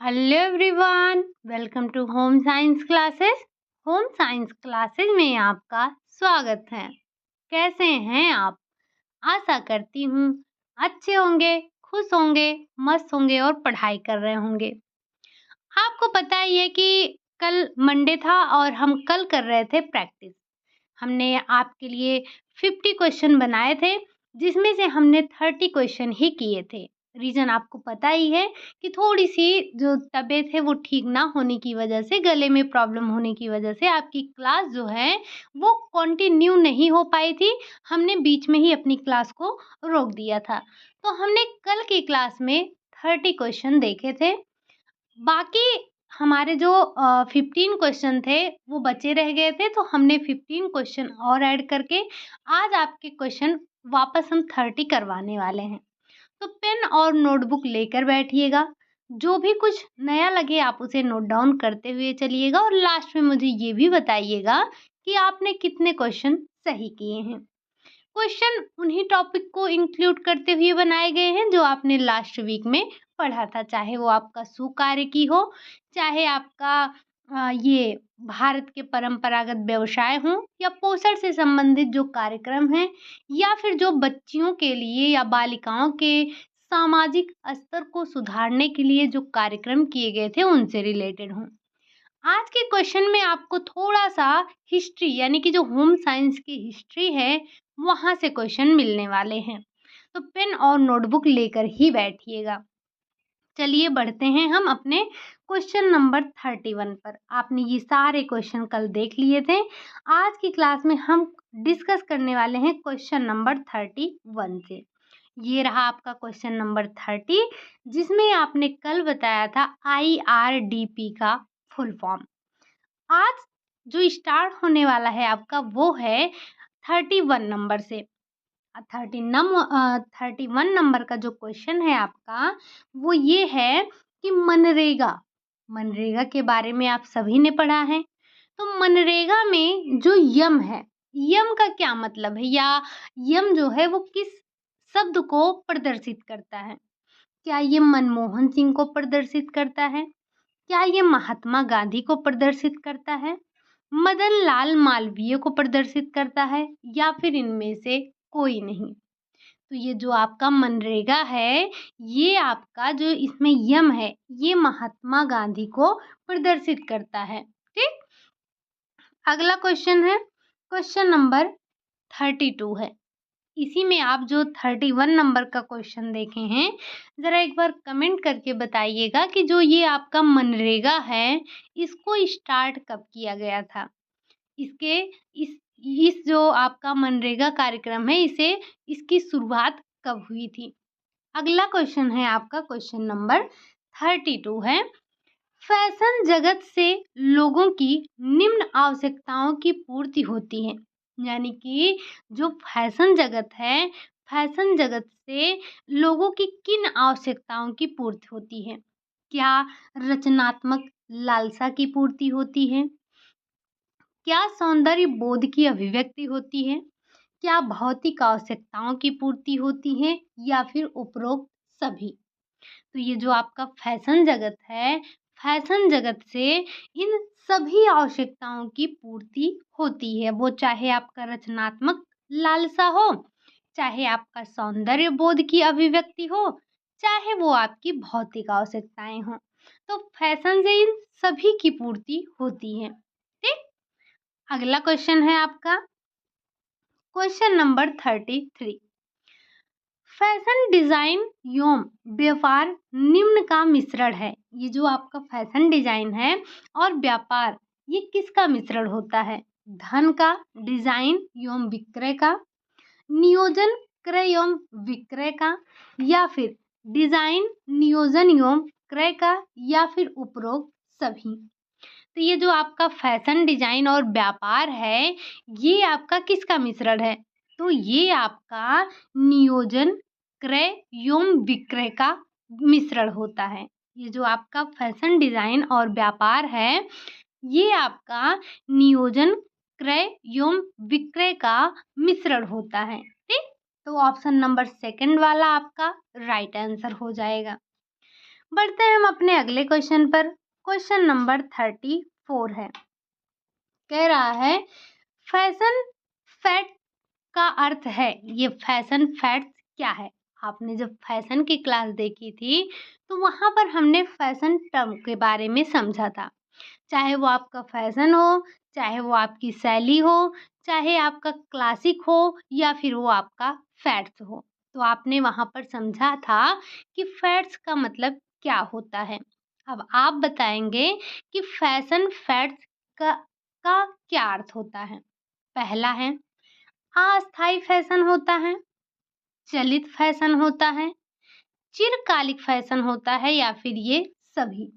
Hello everyone, welcome to home science classes. Home science classes में आपका स्वागत है। कैसे हैं आप? आशा करती हूँ अच्छे होंगे, खुश होंगे, मस्त होंगे और पढ़ाई कर रहे होंगे। आपको पता ही है कि कल मंडे था और हम कल कर रहे थे प्रैक्टिस। हमने आपके लिए 50 क्वेश्चन बनाए थे, जिसमें से हमने 30 क्वेश्चन ही किए थे। रीज़न आपको पता ही है कि थोड़ी-सी जो तबीयत है वो ठीक ना होने की वजह से, गले में प्रॉब्लम होने की वजह से आपकी क्लास जो है वो कंटिन्यू नहीं हो पाई थी। हमने बीच में ही अपनी क्लास को रोक दिया था। तो हमने कल की क्लास में 30 क्वेश्चन देखे थे। बाकी हमारे जो 15 क्वेश्चन थे वो बचे रह गए थे, तो हमने 15 क्वेश्चन और ऐड करके आज आपके क्वेश्चन वापस हम 30 करवाने वाले हैं। तो पेन और नोटबुक लेकर बैठिएगा। जो भी कुछ नया लगे आप उसे नोट डाउन करते हुए चलिएगा और लास्ट में मुझे ये भी बताइएगा कि आपने कितने क्वेश्चन सही किए हैं। क्वेश्चन उन्हीं टॉपिक को इंक्लूड करते हुए बनाए गए हैं जो आपने लास्ट वीक में पढ़ा था, चाहे वो आपका सुकार्य की हो, चाहे आपका ये भारत के परंपरागत व्यवसाय हों या पोषण से संबंधित जो कार्यक्रम हैं, या फिर जो बच्चियों के लिए या बालिकाओं के सामाजिक स्तर को सुधारने के लिए जो कार्यक्रम किए गए थे उनसे रिलेटेड हों। आज के क्वेश्चन में आपको थोड़ा-सा हिस्ट्री यानी कि जो होम साइंस की हिस्ट्री है, वहाँ से क्वेश्चन मिलने वाले हैं। तो पेन और नोटबुक लेकर ही बैठिएगा। चलिए बढ़ते हैं हम अपने क्वेश्चन नंबर 31 पर। आपने ये सारे क्वेश्चन कल देख लिए थे। आज की क्लास में हम डिस्कस करने वाले हैं क्वेश्चन नंबर 31 से। ये रहा आपका क्वेश्चन नंबर 30, जिसमें आपने कल बताया था IRDP का फुल फॉर्म। आज जो स्टार्ट होने वाला है आपका वो है 31 नंबर से। 31 नंबर का जो क्वेश्चन है आपका वो ये है कि मनरेगा मनरेगा के बारे में आप सभी ने पढ़ा है। तो मनरेगा में जो यम है, यम का क्या मतलब है, या यम जो है वो किस शब्द को प्रदर्शित करता है? क्या ये मनमोहन सिंह को प्रदर्शित करता है? क्या ये महात्मा गांधी को प्रदर्शित करता है? मदन लाल मालवीय को प्रदर्शित करता है, या फिर इनमें से कोई नहीं? तो ये जो आपका मनरेगा है, ये आपका जो इसमें यम है, ये महात्मा गांधी को प्रदर्शित करता है। ठीक। अगला क्वेश्चन है, क्वेश्चन नंबर 32 है। इसी में आप जो 31 नंबर का क्वेश्चन देखे हैं, ज़रा एक बार कमेंट करके बताइएगा कि जो ये आपका मनरेगा है, इसको स्टार्ट कब किया गया था? इसके इस जो आपका मनरेगा कार्यक्रम है, इसकी शुरुआत कब हुई थी? अगला क्वेश्चन है आपका क्वेश्चन नंबर 32 है। फैशन जगत से लोगों की निम्न आवश्यकताओं की पूर्ति होती है। यानी कि जो फैशन जगत है, फैशन जगत से लोगों की किन आवश्यकताओं की पूर्ति होती है? क्या रचनात्मक लालसा की पूर्ति होती है? क्या सौंदर्य बोध की अभिव्यक्ति होती है? क्या भौतिक आवश्यकताओं की पूर्ति होती है, या फिर उपरोक्त सभी? तो ये जो आपका फैशन जगत है, फैशन जगत से इन सभी आवश्यकताओं की पूर्ति होती है। वो चाहे आपका रचनात्मक लालसा हो, चाहे आपका सौंदर्य बोध की अभिव्यक्ति हो, चाहे वो आपकी भौतिक आवश्यकताएं हों। तो फैशन से इन सभी की पूर्ति होती है। ठीक। अगला क्वेश्चन है आपका क्वेश्चन नंबर 33। फैशन डिजाइन एवं व्यापार निम्न का मिश्रण है। ये जो आपका फैशन डिजाइन है और व्यापार, ये किसका मिश्रण होता है? धन का, डिजाइन एवं विक्रय का, नियोजन क्रय एवं विक्रय का, या फिर डिजाइन नियोजन एवं क्रय का, या फिर उपरोक्त सभी? तो ये जो आपका फैशन डिजाइन और व्यापार है, ये आपका किसका मिश्रण है? तो ये आपका नियोजन क्रय एवं विक्रय का मिश्रण होता है। ये जो आपका फैशन डिजाइन और व्यापार है, ये आपका नियोजन क्रय एवं विक्रय का मिश्रण होता है। ठीक। तो ऑप्शन नंबर सेकंड वाला आपका राइट आंसर हो जाएगा। बढ़ते हैं हम अपने अगले क्वेश्चन पर। क्वेश्चन नंबर 34 है, कह रहा है फैशन फैट का अर्थ है। ये फैशन फैट्स क्या है? आपने जब फैशन की क्लास देखी थी तो वहां पर हमने फैशन टर्म के बारे में समझा था। चाहे वो आपका फैशन हो, चाहे वो आपकी शैली हो, चाहे आपका क्लासिक हो या फिर वो आपका फैट्स हो, तो आपने वहां पर समझा था कि फैट्स का मतलब क्या होता है। अब आप बताएंगे कि फैशन फैट्स का क्या अर्थ होता है। पहला है अस्थायी फैशन होता है, चलित फैशन होता है, चिरकालिक फैशन होता है या फिर ये सभी।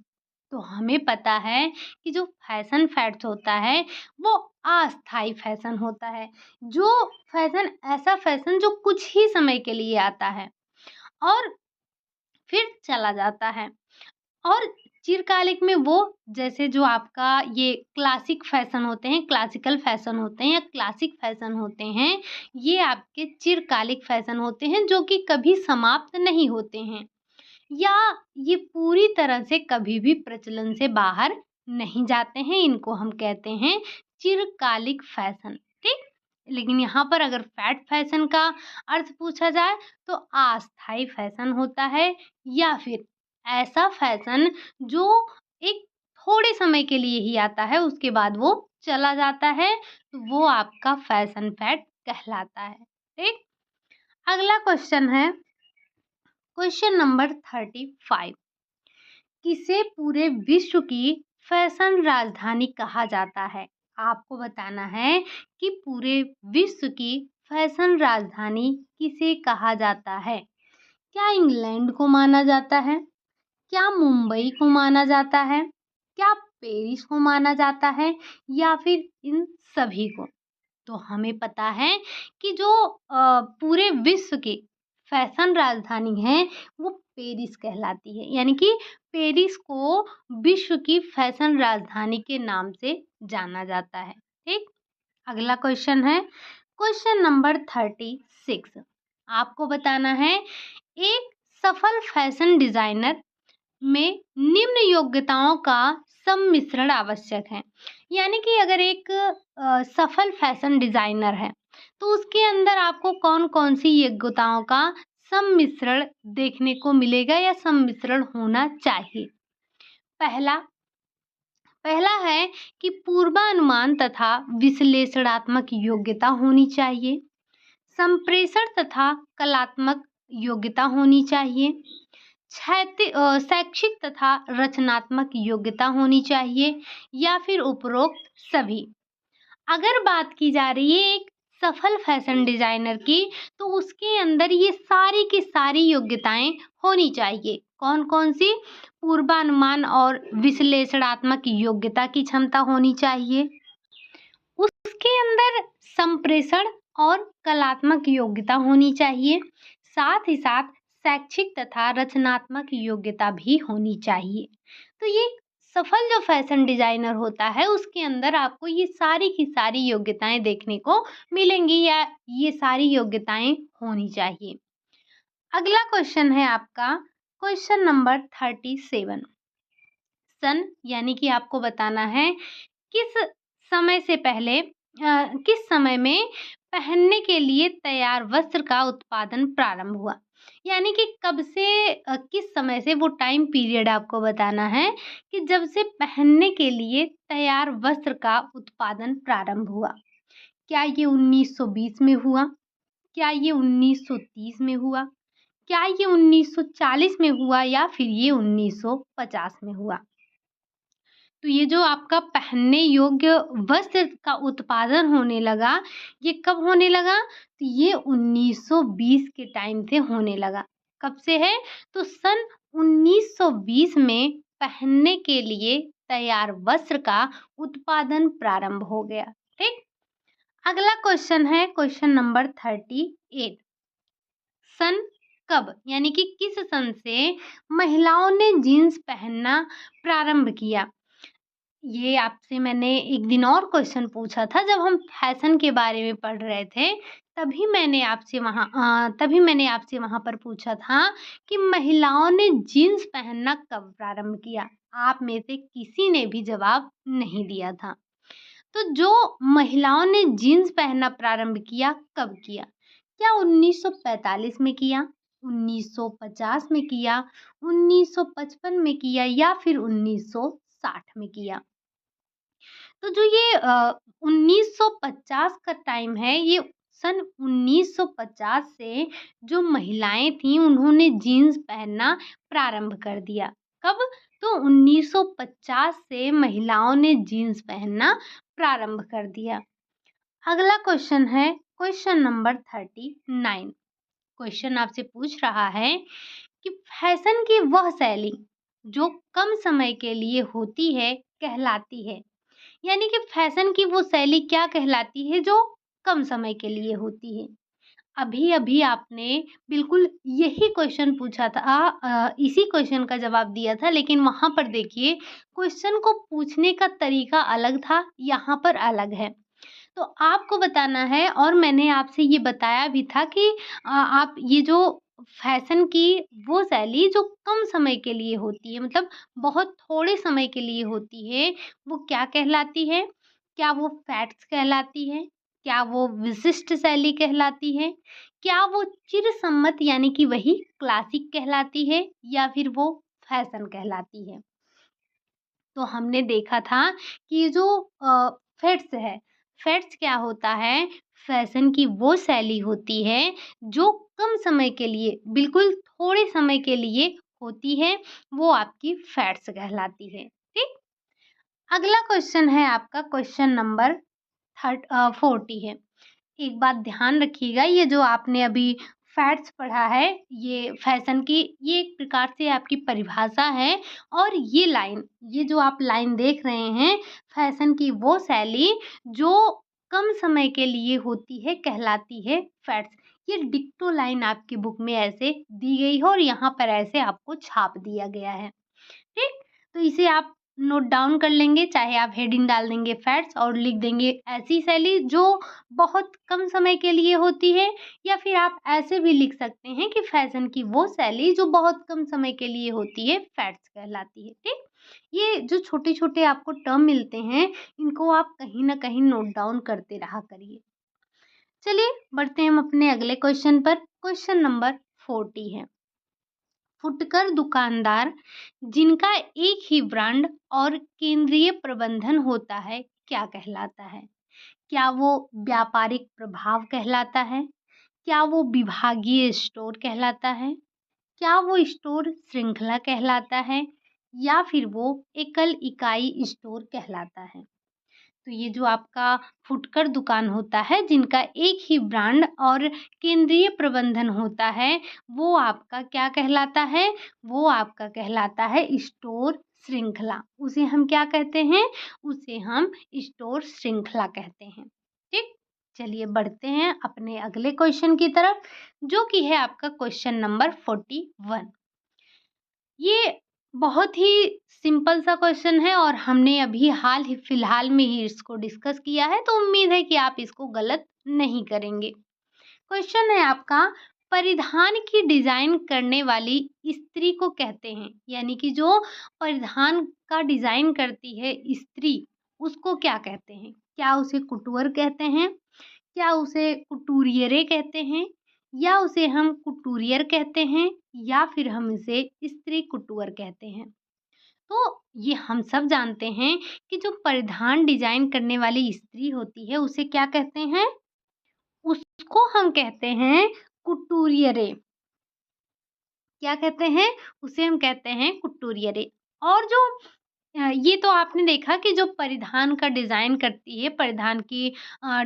तो हमें पता है कि जो फैशन फैड्स होता है वो अस्थायी फैशन होता है। जो फैशन ऐसा फैशन जो कुछ ही समय के लिए आता है और फिर चला जाता है। और चिरकालिक में वो जैसे जो आपका ये क्लासिक फैशन होते हैं, क्लासिकल फैशन होते हैं या क्लासिक फैशन होते हैं, ये आपके चिरकालिक फैशन होते हैं जो कि कभी समाप्त नहीं होते हैं या ये पूरी तरह से कभी भी प्रचलन से बाहर नहीं जाते हैं। इनको हम कहते हैं चिरकालिक फैशन, ठीक। लेकिन यहाँ पर अगर फैट फैशन का अर्थ पूछा जाए तो अस्थायी फैशन होता है या फिर ऐसा फैशन जो एक थोड़े समय के लिए ही आता है, उसके बाद वो चला जाता है, तो वो आपका फैशन फैट कहलाता है, ठीक। अगला क्वेश्चन है क्वेश्चन नंबर 35। किसे पूरे विश्व की फैशन राजधानी कहा जाता है? आपको बताना है कि पूरे विश्व की फैशन राजधानी किसे कहा जाता है। क्या इंग्लैंड को माना जाता है? क्या मुंबई को माना जाता है? क्या पेरिस को माना जाता है या फिर इन सभी को? तो हमें पता है कि जो पूरे विश्व की फैशन राजधानी है वो पेरिस कहलाती है, यानी कि पेरिस को विश्व की फैशन राजधानी के नाम से जाना जाता है, ठीक। अगला क्वेश्चन है क्वेश्चन नंबर 36। आपको बताना है एक सफल फैशन डिजाइनर में निम्न योग्यताओं का सम्मिश्रण आवश्यक है। यानी कि अगर एक सफल फैशन डिजाइनर है तो उसके अंदर आपको कौन कौन सी योग्यताओं का सम्मिश्रण देखने को मिलेगा या सम्मिश्रण होना चाहिए। पहला पहला है कि पूर्वानुमान तथा विश्लेषणात्मक योग्यता होनी चाहिए। संप्रेषण तथा कलात्मक योग्यता होनी चाहिए। शैक्षिक तथा रचनात्मक योग्यता होनी चाहिए या फिर उपरोक्त सभी। अगर बात की जा रही है एक सफल फैशन डिजाइनर की तो उसके अंदर ये सारी की सारी योग्यताएं होनी चाहिए। कौन कौन सी? पूर्वानुमान और विश्लेषणात्मक योग्यता की क्षमता होनी चाहिए, उसके अंदर संप्रेषण और कलात्मक योग्यता होनी चाहिए, साथ ही साथ शैक्षिक तथा रचनात्मक योग्यता भी होनी चाहिए। तो ये सफल जो फैशन डिजाइनर होता है उसके अंदर आपको ये सारी की सारी योग्यताएं देखने को मिलेंगी या ये सारी योग्यताएं होनी चाहिए। अगला क्वेश्चन है आपका क्वेश्चन नंबर 37। सन यानी कि आपको बताना है किस समय से पहले किस समय में पहनने के लिए तैयार वस्त्र का उत्पादन प्रारंभ हुआ। यानी कि कब से किस समय से वो टाइम पीरियड आपको बताना है कि जब से पहनने के लिए तैयार वस्त्र का उत्पादन प्रारंभ हुआ। क्या ये 1920 में हुआ? क्या ये 1930 में हुआ? क्या ये 1940 में हुआ या फिर ये 1950 में हुआ? तो ये जो आपका पहनने योग्य वस्त्र का उत्पादन होने लगा, ये कब होने लगा? तो ये 1920 के टाइम से होने लगा। कब से है? तो सन 1920 में पहनने के लिए तैयार वस्त्र का उत्पादन प्रारंभ हो गया, ठीक। अगला क्वेश्चन है क्वेश्चन नंबर 38। सन कब यानी कि किस सन से महिलाओं ने जीन्स पहनना प्रारंभ किया? ये आपसे मैंने एक दिन और क्वेश्चन पूछा था जब हम फैशन के बारे में पढ़ रहे थे तभी मैंने आपसे वहाँ पर पूछा था कि महिलाओं ने जीन्स पहनना कब प्रारंभ किया? आप में से किसी ने भी जवाब नहीं दिया था। तो जो महिलाओं ने जीन्स पहनना प्रारंभ किया, कब किया? क्या 1945 में किया, 1950 में किया, 1955 में किया या फिर 1960 में किया? तो जो ये 1950 का टाइम है, ये सन 1950 से जो महिलाएँ थीं, उन्होंने जीन्स पहनना प्रारंभ कर दिया। कब? तो 1950 से महिलाओं ने जीन्स पहनना प्रारंभ कर दिया। अगला क्वेश्चन है क्वेश्चन नंबर 39। क्वेश्चन आपसे पूछ रहा है कि फैशन की वह शैली जो कम समय के लिए होती है, कहलाती है। यानी कि फैशन की वो शैली क्या कहलाती है जो कम समय के लिए होती है। अभी-अभी आपने बिल्कुल यही क्वेश्चन पूछा था, इसी क्वेश्चन का जवाब दिया था, लेकिन वहाँ पर देखिए क्वेश्चन को पूछने का तरीका अलग था, यहाँ पर अलग है। तो आपको बताना है और मैंने आपसे ये बताया भी था कि आप ये जो फैशन की वो शैली जो कम समय के लिए होती है, मतलब बहुत थोड़े समय के लिए होती है, वो क्या कहलाती है? क्या वो फैट्स कहलाती है? क्या वो विशिष्ट शैली कहलाती है? क्या वो चिरसम्मत यानी कि वही क्लासिक कहलाती है या फिर वो फैशन कहलाती है? तो हमने देखा था कि ये जो फेट्स है, फेट्स क्या होता है? फैशन की वो शैली होती है जो कम समय के लिए, बिल्कुल थोड़े समय के लिए होती है, वो आपकी फैट्स कहलाती है। ठीक? अगला क्वेश्चन है आपका क्वेश्चन नंबर 40 है। एक बात ध्यान रखिएगा, ये जो आपने अभी फैट्स पढ़ा है, ये फैशन की ये एक प्रकार से आपकी परिभाषा है और ये जो आप लाइन देख रहे हैं, फैशन की वो शैली जो कम समय के लिए होती है, कहलाती है फैट्स। ये डिक्टो लाइन आपकी बुक में ऐसे दी गई है और यहाँ पर ऐसे आपको छाप दिया गया है। ठीक? तो इसे आप नोट डाउन कर लेंगे, चाहे आप हेडिंग डाल देंगे फैट्स और लिख देंगे ऐसी शैली जो बहुत कम समय के लिए होती है, या फिर आप ऐसे भी लिख सकते हैं कि फैशन की वो शैली जो बहुत कम समय के लिए होती है, फैट्स कहलाती है। ठीक? ये जो छोटे-छोटे आपको टर्म मिलते हैं, इनको आप कहीं न कहीं नोट डाउन करते रहा करिए। चलिए बढ़ते हैं हम अपने अगले क्वेश्चन पर। क्वेश्चन नंबर 40 है। फुटकर दुकानदार जिनका एक ही ब्रांड और केंद्रीय प्रबंधन होता है, क्या कहलाता है? क्या वो व्यापारिक प्रभाव कहलाता है? क्या वो विभागीय स्टोर कहलाता है? क्या वो स्टोर श्रृंखला कहलाता है? या फिर वो एकल इकाई स्टोर कहलाता है? तो ये जो आपका फुटकर दुकान होता है जिनका एक ही ब्रांड और केंद्रीय प्रबंधन होता है, वो आपका क्या कहलाता है? वो आपका कहलाता है स्टोर श्रृंखला। उसे हम क्या कहते हैं? उसे हम स्टोर श्रृंखला कहते हैं। ठीक? चलिए बढ़ते हैं अपने अगले क्वेश्चन की तरफ, जो कि है आपका क्वेश्चन नंबर 41। ये बहुत ही सिंपल सा क्वेश्चन है और हमने अभी हाल ही फिलहाल में ही इसको डिस्कस किया है, तो उम्मीद है कि आप इसको गलत नहीं करेंगे। क्वेश्चन है आपका, परिधान की डिजाइन करने वाली स्त्री को कहते हैं, यानी कि जो परिधान का डिजाइन करती है स्त्री, उसको क्या कहते हैं? क्या उसे कुटवर कहते हैं? क्या उसे कुटूरियरे कहते हैं? या उसे हम कुटूरियर कहते हैं? या फिर हम इसे स्त्री कुटूर कहते हैं? तो ये हम सब जानते हैं कि जो परिधान डिजाइन करने वाली स्त्री होती है, उसे क्या कहते हैं? उसको हम कहते हैं कुटूरियरे। क्या कहते हैं? उसे हम कहते हैं कुटूरियरे। और जो ये तो आपने देखा कि जो परिधान का डिज़ाइन करती है, परिधान की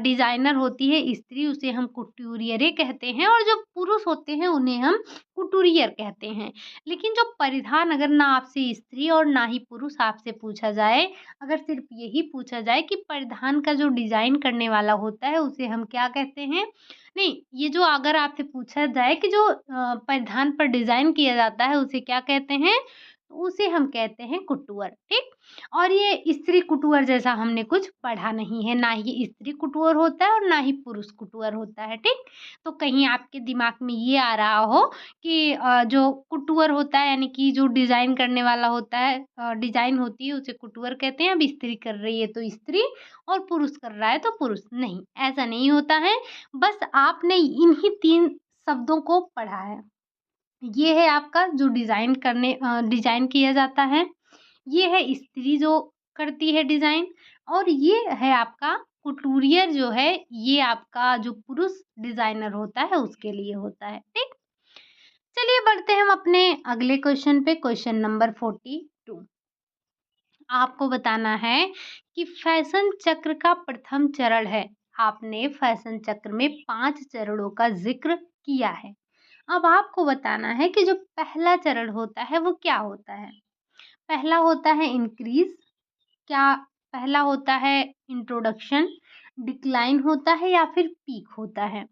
डिज़ाइनर होती है स्त्री, उसे हम कुटूरियरे कहते हैं, और जो पुरुष होते हैं उन्हें हम कुटूरियर कहते हैं। लेकिन जो परिधान अगर ना आपसे स्त्री और ना ही पुरुष आपसे पूछा जाए, अगर सिर्फ़ यही पूछा जाए कि परिधान का जो डिज़ाइन करने वाला होता है, उसे हम क्या कहते हैं? नहीं, ये जो अगर आपसे पूछा जाए कि जो परिधान पर डिज़ाइन किया जाता है, उसे क्या कहते हैं? तो उसे हम कहते हैं कुटुअर, ठीक। और ये स्त्री कुटुअर जैसा हमने कुछ पढ़ा नहीं है, ना ही स्त्री कुटुअर होता है और ना ही पुरुष कुटुअर होता है, ठीक। तो कहीं आपके दिमाग में ये आ रहा हो कि जो कुटुअर होता है यानी कि जो डिज़ाइन करने वाला होता है, डिज़ाइन होती है उसे कुटुअर कहते हैं। अब स्त्री कर रही है तो स्त्री और पुरुष कर रहा है तो पुरुष। नहीं, ऐसा नहीं होता है। बस आपने इन्हीं 3 शब्दों को पढ़ा है। ये है आपका जो डिज़ाइन किया जाता है। ये है स्त्री जो करती है डिज़ाइन, और ये है आपका कुटूरियर जो है, ये आपका जो पुरुष डिज़ाइनर होता है उसके लिए होता है, ठीक। चलिए बढ़ते हैं हम अपने अगले क्वेश्चन पे, क्वेश्चन नंबर 42। आपको बताना है कि फैशन चक्र का प्रथम चरण है। आपने फैशन चक्र में 5 चरणों का ज़िक्र किया है। अब आपको बताना है कि जो पहला चरण होता है वो क्या होता है? पहला होता है इंक्रीज़, क्या पहला होता है इंट्रोडक्शन, डिक्लाइन होता है या फिर पीक होता है?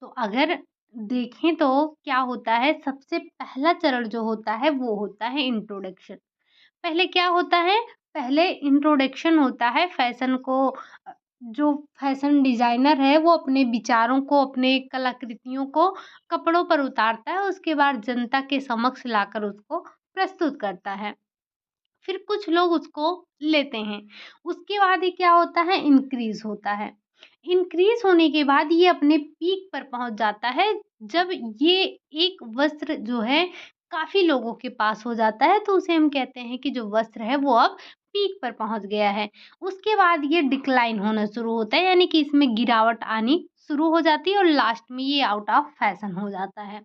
तो अगर देखें तो क्या होता है, सबसे पहला चरण जो होता है वो होता है इंट्रोडक्शन। पहले क्या होता है? पहले इंट्रोडक्शन होता है फैशन को, जो फैशन डिज़ाइनर है वो अपने विचारों को, अपने कलाकृतियों को कपड़ों पर उतारता है, उसके बाद जनता के समक्ष लाकर उसको प्रस्तुत करता है। फिर कुछ लोग उसको लेते हैं। उसके बाद ये क्या होता है, इंक्रीज़ होता है। इंक्रीज़ होने के बाद ये अपने पीक पर पहुँच जाता है, जब ये एक वस्त्र जो है काफ़ी लोगों के पास हो जाता है, तो उसे हम कहते हैं कि जो वस्त्र है वो अब पीक पर पहुँच गया है। उसके बाद ये डिक्लाइन होना शुरू होता है, यानी कि इसमें गिरावट आनी शुरू हो जाती है और लास्ट में ये आउट ऑफ फैशन हो जाता है।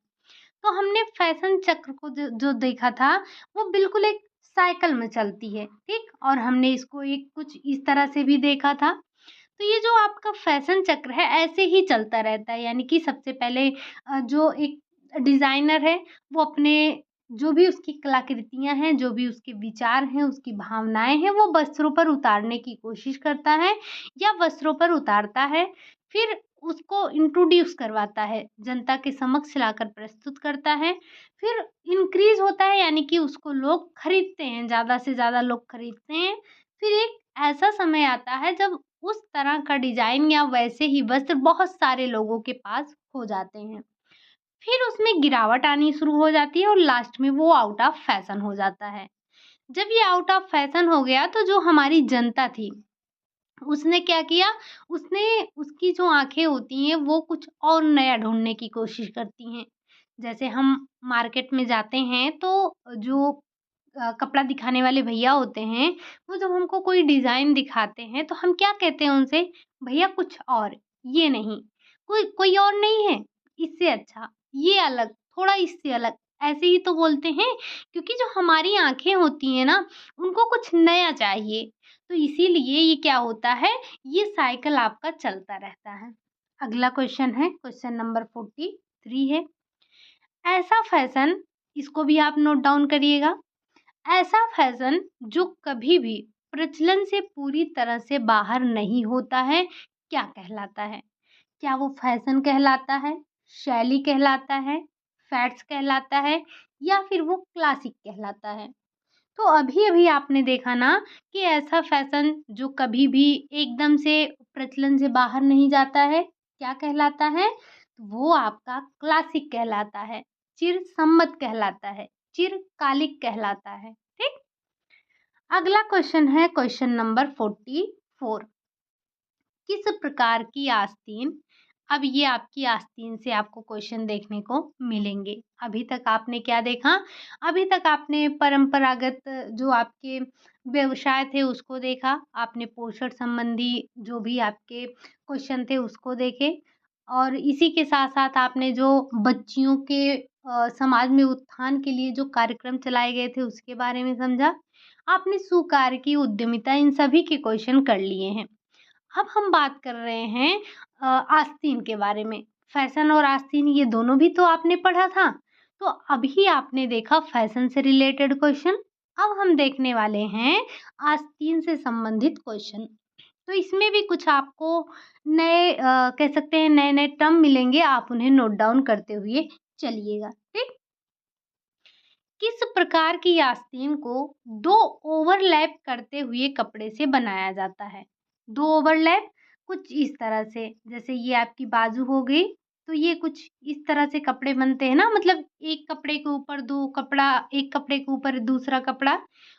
तो हमने फैशन चक्र को जो जो देखा था, वो बिल्कुल एक साइकिल में चलती है, ठीक? और हमने इसको एक कुछ इस तरह से भी देखा था। तो ये जो आपका फैशन चक्र है, ऐसे ही चलता रहता है, यानी कि सबसे पहले जो एक डिज़ाइनर है, वो अपने जो भी उसकी कलाकृतियाँ हैं, जो भी उसके विचार हैं, उसकी भावनाएँ हैं, वो वस्त्रों पर उतारने की कोशिश करता है या वस्त्रों पर उतारता है। फिर उसको इंट्रोड्यूस करवाता है, जनता के समक्ष लाकर प्रस्तुत करता है। फिर इंक्रीज़ होता है, यानी कि उसको लोग खरीदते हैं, ज़्यादा से ज़्यादा लोग खरीदते हैं। फिर एक ऐसा समय आता है जब उस तरह का डिज़ाइन या वैसे ही वस्त्र बहुत सारे लोगों के पास हो जाते हैं। फिर उसमें गिरावट आनी शुरू हो जाती है और लास्ट में वो आउट ऑफ फैशन हो जाता है। जब ये आउट ऑफ फैशन हो गया तो जो हमारी जनता थी, उसने क्या किया, उसने उसकी जो आँखें होती हैं वो कुछ और नया ढूँढने की कोशिश करती हैं। जैसे हम मार्केट में जाते हैं तो जो कपड़ा दिखाने वाले भैया होते हैं, वो जब हमको कोई डिज़ाइन दिखाते हैं तो हम क्या कहते हैं उनसे, भैया कुछ और, ये नहीं, कोई कोई और नहीं है, इससे अच्छा, ये अलग, थोड़ा इससे अलग, ऐसे ही तो बोलते हैं, क्योंकि जो हमारी आँखें होती हैं ना, उनको कुछ नया चाहिए। तो इसीलिए ये क्या होता है, ये साइकिल आपका चलता रहता है। अगला क्वेश्चन है, क्वेश्चन नंबर 43 है। ऐसा फैशन, इसको भी आप नोट डाउन करिएगा। ऐसा फैशन जो कभी भी प्रचलन से पूरी तरह से बाहर नहीं होता है, क्या कहलाता है? क्या वो फैशन कहलाता है, शैली कहलाता है, फैड्स कहलाता है या फिर वो क्लासिक कहलाता है? तो अभी-अभी आपने देखा ना कि ऐसा फैशन जो कभी भी एकदम से प्रचलन से बाहर नहीं जाता है, क्या कहलाता है? वो आपका क्लासिक कहलाता है, चिरसम्मत कहलाता है, चिरकालिक कहलाता है, ठीक? अगला क्वेश्चन है क्वेश्चन नंबर 44। किस प्रकार की आस्तीन, अब ये आपकी आस्तीन से आपको क्वेश्चन देखने को मिलेंगे। अभी तक आपने क्या देखा, अभी तक आपने परंपरागत जो आपके व्यवसाय थे उसको देखा, आपने पोषण संबंधी जो भी आपके क्वेश्चन थे उसको देखे, और इसी के साथ साथ आपने जो बच्चियों के समाज में उत्थान के लिए जो कार्यक्रम चलाए गए थे उसके बारे में समझा। आपने सुकार्यकी, उद्यमिता, इन सभी के क्वेश्चन कर लिए हैं। अब हम बात कर रहे हैं आस्तीन के बारे में। फैशन और आस्तीन ये दोनों भी तो आपने पढ़ा था। तो अभी आपने देखा फैशन से रिलेटेड क्वेश्चन, अब हम देखने वाले हैं आस्तीन से संबंधित क्वेश्चन। तो इसमें भी कुछ आपको नए कह सकते हैं नए-नए टर्म मिलेंगे, आप उन्हें नोट डाउन करते हुए चलिएगा, ठीक? किस प्रकार की आस्तीन को दो ओवरलैप करते हुए कपड़े से बनाया जाता है? दो ओवरलैप कुछ इस तरह से, जैसे ये आपकी बाजू हो गई, तो ये कुछ इस तरह से कपड़े बनते हैं ना, मतलब एक कपड़े के ऊपर दो कपड़ा, एक कपड़े के ऊपर दूसरा कपड़ा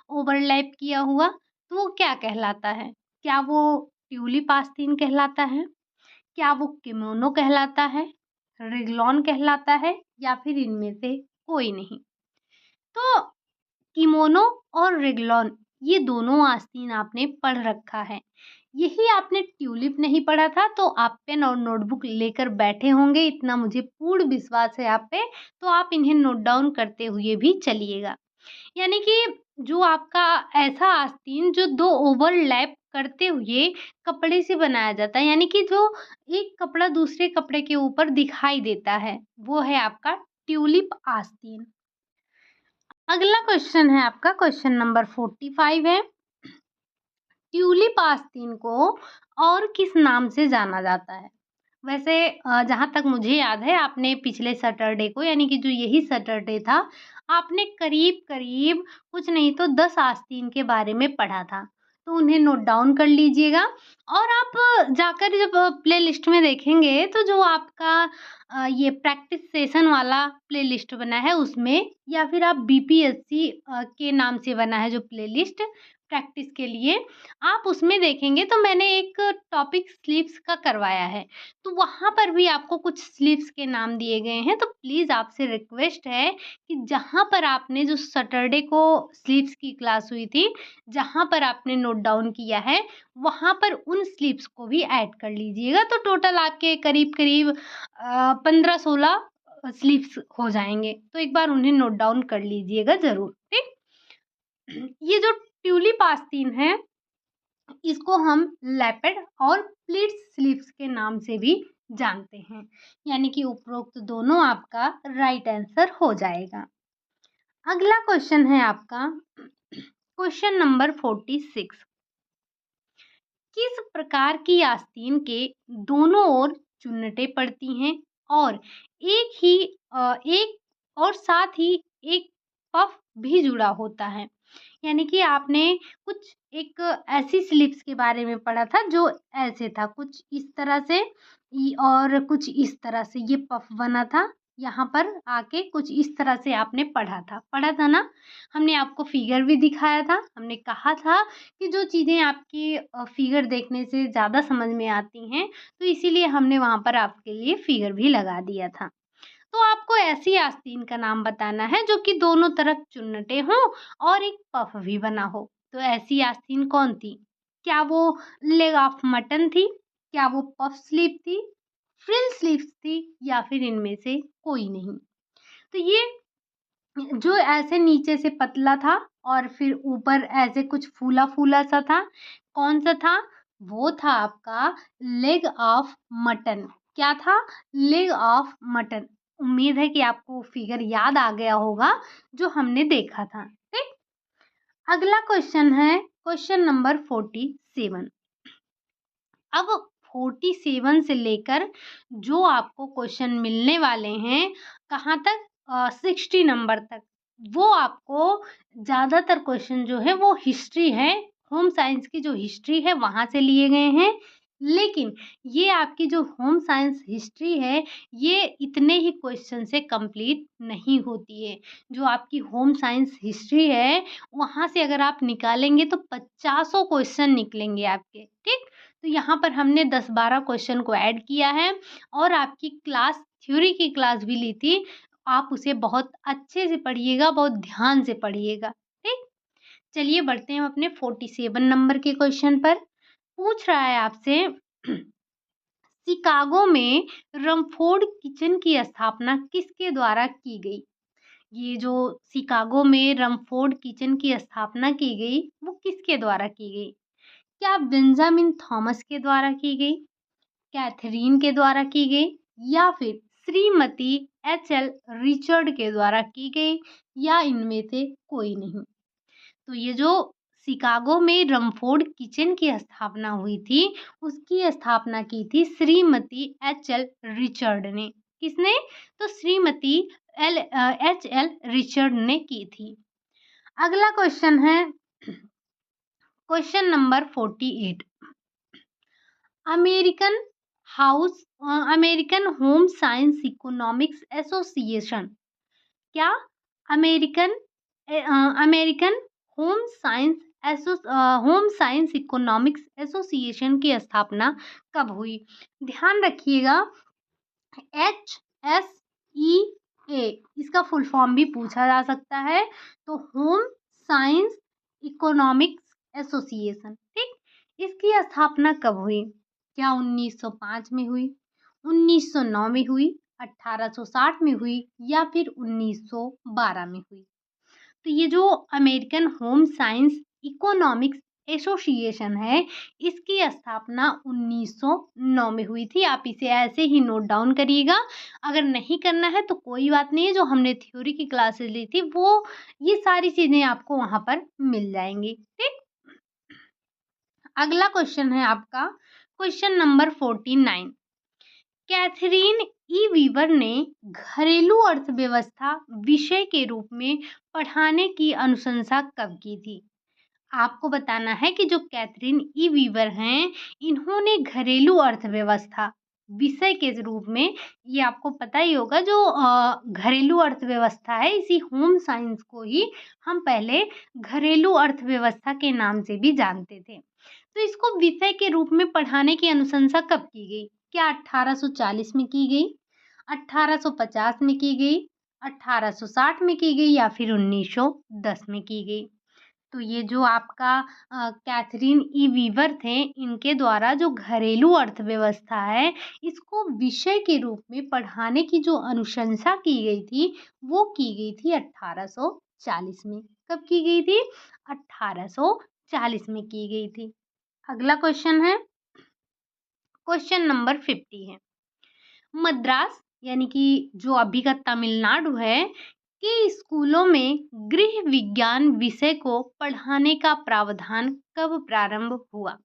ओवरलैप किया हुआ, तो वो क्या कहलाता है? क्या वो ट्यूलिप आस्तीन कहलाता है? क्या वो किमोनो कहलाता है? रिगलॉन कहलाता है? या फिर इनमें से कोई नहीं? तो किमोनो और रिगलॉन, ये दोनों आस्तीन आपने पढ़ रखा है। यही आपने ट्यूलिप नहीं पढ़ा था, तो आप पेन और नोटबुक लेकर बैठे होंगे, इतना मुझे पूर्ण विश्वास है आप पे, तो आप इन्हें नोट डाउन करते हुए भी चलिएगा। यानी कि जो आपका ऐसा आस्तीन जो दो ओवरलैप करते हुए कपड़े से बनाया जाता है, यानी कि जो एक कपड़ा दूसरे कपड़े के ऊपर दिखाई देता है, वो है आपका ट्यूलिप आस्तीन। अगला क्वेश्चन है आपका, क्वेश्चन नंबर 45 है। ट्यूलिप आस्तीन को और किस नाम से जाना जाता है? वैसे जहाँ तक मुझे याद है, आपने पिछले सैटरडे को, यानी कि जो यही सैटरडे था, आपने करीब-करीब कुछ नहीं तो 10 आस्तीन के बारे में पढ़ा था। तो उन्हें नोट डाउन कर लीजिएगा, और आप जाकर जब प्लेलिस्ट में देखेंगे, तो जो आपका ये प्रैक्टिस सेशन वाला प्लेलिस्ट बना है उसमें, या फिर आप बीपीएससी के नाम से बना है जो प्लेलिस्ट प्रैक्टिस के लिए, आप उसमें देखेंगे तो मैंने एक टॉपिक स्लीप्स का करवाया है। तो वहाँ पर भी आपको कुछ स्लीप्स के नाम दिए गए हैं, तो प्लीज़ आपसे रिक्वेस्ट है कि जहाँ पर आपने जो सैटरडे को स्लीप्स की क्लास हुई थी, जहाँ पर आपने नोट डाउन किया है, वहाँ पर उन स्लीप्स को भी ऐड कर लीजिएगा। तो टोटल आपके करीब-करीब 15-16 स्लीप्स हो जाएँगे। तो एक बार उन्हें नोट डाउन कर लीजिएगा ज़रूर, ठीक? ये जो ट्यूलिप आस्तीन है, इसको हम लेपर्ड और प्लीट्स स्लीव्स के नाम से भी जानते हैं। यानी कि उपरोक्त दोनों आपका राइट आंसर हो जाएगा। अगला क्वेश्चन है आपका, क्वेश्चन नंबर 46। किस प्रकार की आस्तीन के दोनों ओर चुन्नटें पड़ती हैं और एक और साथ ही एक पफ भी जुड़ा होता है? यानी कि आपने कुछ एक ऐसी स्लिप्स के बारे में पढ़ा था जो ऐसे था, कुछ इस तरह से और कुछ इस तरह से ये पफ बना था, यहाँ पर आके कुछ इस तरह से आपने पढ़ा था ना? हमने आपको फिगर भी दिखाया था, हमने कहा था कि जो चीज़ें आपकी फिगर देखने से ज़्यादा समझ में आती हैं, तो इसीलिए हमने वहाँ पर आपके लिए फिगर भी लगा दिया था। तो आपको ऐसी आस्तीन का नाम बताना है जो कि दोनों तरफ चुन्नटें हों और एक पफ भी बना हो। तो ऐसी आस्तीन कौन थी? क्या वो लेग ऑफ मटन थी? क्या वो पफ स्लीव थी? फ्रिल स्लीव्स थी? या फिर इनमें से कोई नहीं? तो ये जो ऐसे नीचे से पतला था और फिर ऊपर ऐसे कुछ फूला-फूला सा था, कौन-सा था? वो था आपका लेग ऑफ मटन। क्या था? Leg of mutton. उम्मीद है कि आपको फिगर याद आ गया होगा जो हमने देखा था, ठीक? अगला क्वेश्चन है क्वेश्चन नंबर 47। अब 47 से लेकर जो आपको क्वेश्चन मिलने वाले हैं, कहाँ तक? 60 नंबर तक। वो आपको ज़्यादातर क्वेश्चन जो है वो हिस्ट्री है, होम साइंस की जो हिस्ट्री है वहाँ से लिए गए हैं। लेकिन ये आपकी जो होम साइंस हिस्ट्री है, ये इतने ही क्वेश्चन से कंप्लीट नहीं होती है। जो आपकी होम साइंस हिस्ट्री है, वहाँ से अगर आप निकालेंगे तो पचासों क्वेश्चन निकलेंगे आपके, ठीक? तो यहाँ पर हमने 10-12 क्वेश्चन को ऐड किया है, और आपकी क्लास थ्योरी की क्लास भी ली थी। आप उसे बहुत अच्छे से पढ़िएगा, बहुत ध्यान से पढ़िएगा, ठीक? चलिए बढ़ते हैं अपने 47 नंबर के क्वेश्चन पर। पूछ रहा है आपसे, शिकागो में रमफोर्ड किचन की स्थापना किसके द्वारा की गई? ये जो शिकागो में रमफोर्ड किचन की स्थापना की गई, वो किसके द्वारा की गई? क्या बेंजामिन थॉमस के द्वारा की गई, कैथरीन के द्वारा की गई, या फिर श्रीमती एच.एल. रिचर्ड के द्वारा की गई, या इनमें से कोई नहीं? तो ये जो शिकागो में रमफोर्ड किचन की स्थापना हुई थी, उसकी स्थापना की थी श्रीमती एच.एल. रिचर्ड ने। किसने? तो श्रीमती एच.एल. रिचर्ड ने की थी। अगला क्वेश्चन है question number 48। American American home science economics association क्या American American home science home science economics association की स्थापना कब हुई? ध्यान रखिएगा, HSEA इसका फुल फॉर्म भी पूछा जा सकता है, तो होम साइंस इकोनॉमिक्स एसोसिएशन, ठीक। इसकी स्थापना कब हुई? क्या 1905 में हुई, 1909 में हुई, 1860 में हुई या फिर 1912 में हुई? तो ये जो American home science economics association है, इसकी स्थापना 1909 में हुई थी। आप इसे ऐसे ही नोट डाउन करिएगा। अगर नहीं करना है तो कोई बात नहीं है, जो हमने थ्योरी की क्लासेस ली थी वो ये सारी चीज़ें आपको वहाँ पर मिल जाएंगी, ठीक। अगला क्वेश्चन है आपका क्वेश्चन नंबर 49। कैथरीन ई वीवर ने घरेलू अर्थव्यवस्था विषय के रूप में पढ़ाने की अनुशंसा कब की थी? आपको बताना है कि जो कैथरीन ई वीवर हैं, इन्होंने घरेलू अर्थव्यवस्था विषय के रूप में, ये आपको पता ही होगा, जो घरेलू अर्थव्यवस्था है, इसी होम साइंस को ही हम पहले घरेलू अर्थव्यवस्था के नाम से भी जानते थे। तो इसको विषय के रूप में पढ़ाने की अनुशंसा कब की गई? क्या 1840 में की गई, 1850 में की गई, 1860 में की गई या फिर 1910 में की गई? तो ये जो आपका कैथरीन ई वीवर थे, इनके द्वारा जो घरेलू अर्थव्यवस्था है, इसको विषय के रूप में पढ़ाने की जो अनुशंसा की गई थी, वो की गई थी 1840 में। कब की गई थी? 1840 में की गई थी। अगला क्वेश्चन है क्वेश्चन नंबर 50 है। मद्रास यानी कि जो अभी का तमिलनाडु है के स्कूलों में गृह विज्ञान विषय को पढ़ाने का प्रावधान कब प्रारंभ हुआ?